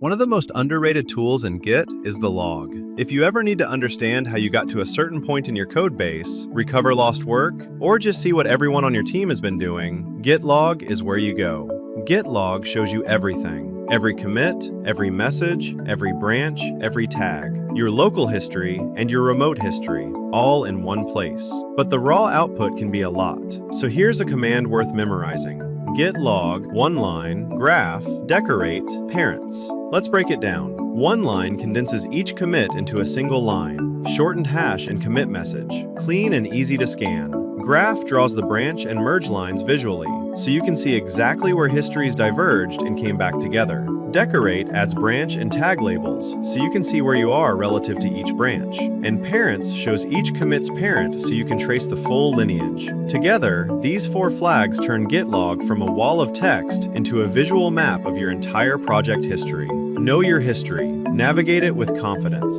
One of the most underrated tools in Git is the log. If you ever need to understand how you got to a certain point in your code base, recover lost work, or just see what everyone on your team has been doing, Git log is where you go. Git log shows you everything. Every commit, every message, every branch, every tag, your local history, and your remote history, all in one place. But the raw output can be a lot. So here's a command worth memorizing. Git log, one line, graph, decorate, parents. Let's break it down. One line condenses each commit into a single line. Shortened hash and commit message. Clean and easy to scan. Graph draws the branch and merge lines visually, so you can see exactly where histories diverged and came back together. Decorate adds branch and tag labels, so you can see where you are relative to each branch. And parents shows each commit's parent, so you can trace the full lineage. Together, these four flags turn Git log from a wall of text into a visual map of your entire project history. Know your history. Navigate it with confidence.